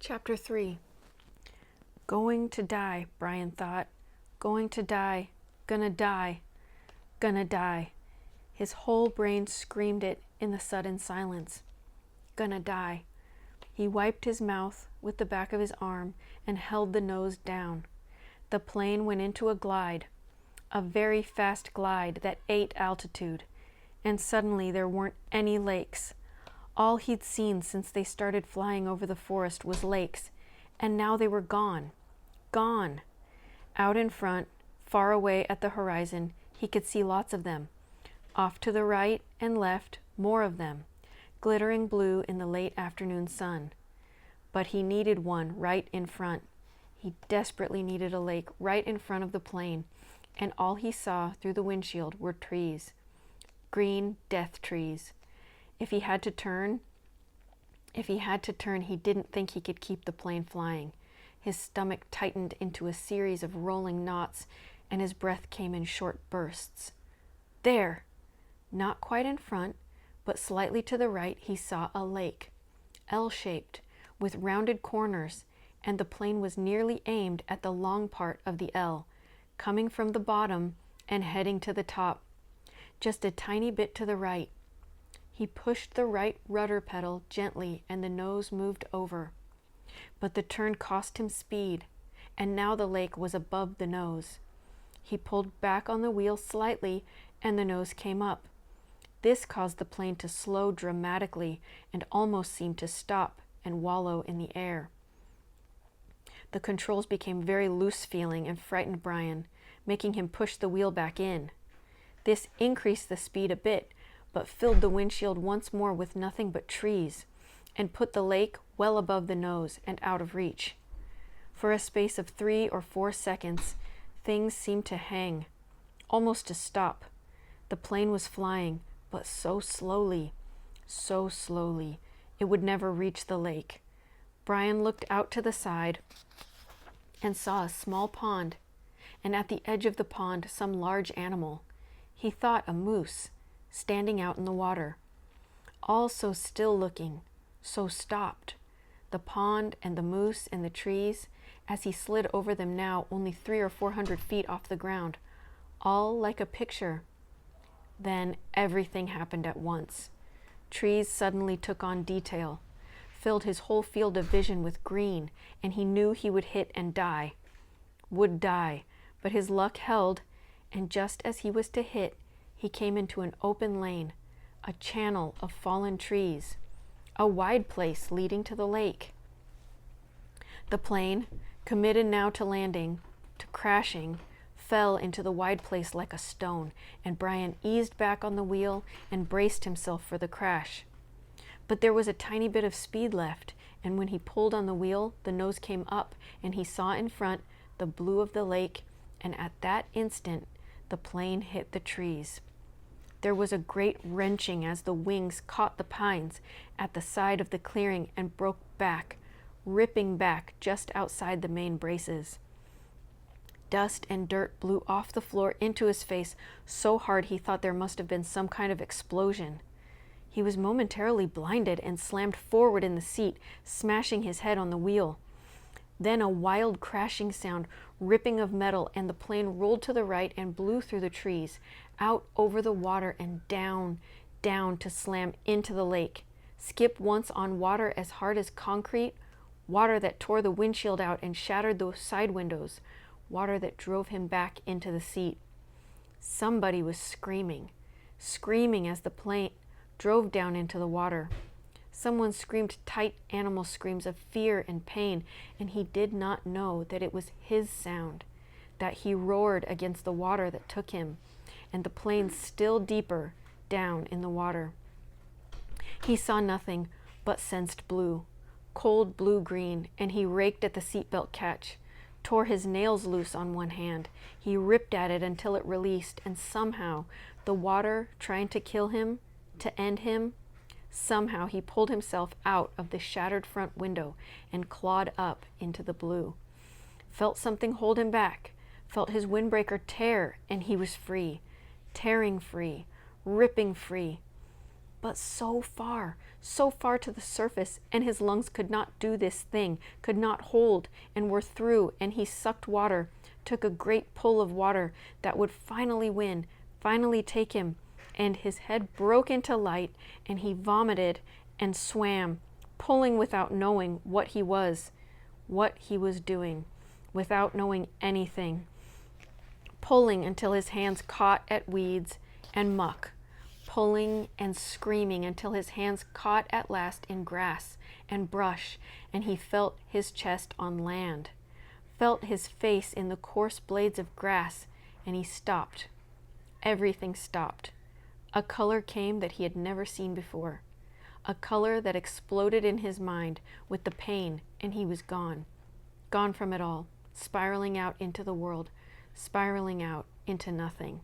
Chapter 3. Going to die, Brian thought. Going to die. Gonna die. Gonna die. His whole brain screamed it in the sudden silence. Gonna die. He wiped his mouth with the back of his arm and held the nose down. The plane went into a glide, a very fast glide that ate altitude, and suddenly there weren't any lakes. All he'd seen since they started flying over the forest was lakes, and now they were gone. Gone. Out in front, far away at the horizon, he could see lots of them. Off to the right and left, more of them, glittering blue in the late afternoon sun. But he needed one right in front. He desperately needed a lake right in front of the plane, and all he saw through the windshield were trees. Green death trees. If he had to turn, he didn't think he could keep the plane flying. His stomach tightened into a series of rolling knots, and his breath came in short bursts. There! Not quite in front, but slightly to the right, he saw a lake, L-shaped, with rounded corners, and the plane was nearly aimed at the long part of the L, coming from the bottom and heading to the top, just a tiny bit to the right. He pushed the right rudder pedal gently and the nose moved over. But the turn cost him speed, and now the lake was above the nose. He pulled back on the wheel slightly and the nose came up. This caused the plane to slow dramatically and almost seemed to stop and wallow in the air. The controls became very loose-feeling and frightened Brian, making him push the wheel back in. This increased the speed a bit, but filled the windshield once more with nothing but trees, and put the lake well above the nose and out of reach. For a space of 3 or 4 seconds, things seemed to hang, almost to stop. The plane was flying, but so slowly, it would never reach the lake. Brian looked out to the side and saw a small pond, and at the edge of the pond some large animal. He thought a moose, standing out in the water. All so still looking, so stopped. The pond and the moose and the trees, as he slid over them now only 300 or 400 feet off the ground, all like a picture. Then everything happened at once. Trees suddenly took on detail, filled his whole field of vision with green, and he knew he would hit and die. Would die, but his luck held, and just as he was to hit, he came into an open lane, a channel of fallen trees, a wide place leading to the lake. The plane, committed now to landing, to crashing, fell into the wide place like a stone, and Brian eased back on the wheel and braced himself for the crash. But there was a tiny bit of speed left, and when he pulled on the wheel, the nose came up, and he saw in front the blue of the lake, and at that instant, the plane hit the trees. There was a great wrenching as the wings caught the pines at the side of the clearing and broke back, ripping back just outside the main braces. Dust and dirt blew off the floor into his face so hard he thought there must have been some kind of explosion. He was momentarily blinded and slammed forward in the seat, smashing his head on the wheel. Then a wild crashing sound, ripping of metal, and the plane rolled to the right and blew through the trees, out over the water and down to slam into the lake. Skip once on water as hard as concrete, water that tore the windshield out and shattered the side windows, water that drove him back into the seat. Somebody was screaming as the plane drove down into the water. Someone screamed tight animal screams of fear and pain, and he did not know that it was his sound, that he roared against the water that took him, and the plane still deeper down in the water. He saw nothing, but sensed blue, cold blue-green, and he raked at the seatbelt catch, tore his nails loose on one hand. He ripped at it until it released, and somehow, the water trying to kill him, to end him, somehow he pulled himself out of the shattered front window and clawed up into the blue. Felt something hold him back, felt his windbreaker tear, and he was free, tearing free, ripping free. but so far to the surface, and his lungs could not do this thing, could not hold, and were through, and he sucked water, took a great pull of water that would finally win, finally take him, and his head broke into light, and he vomited and swam, pulling without knowing what he was doing, without knowing anything, pulling until his hands caught at weeds and muck, pulling and screaming until his hands caught at last in grass and brush, and he felt his chest on land, felt his face in the coarse blades of grass, and he stopped. Everything stopped. A color came that he had never seen before, a color that exploded in his mind with the pain, and he was gone from it all, spiraling out into the world, spiraling out into nothing.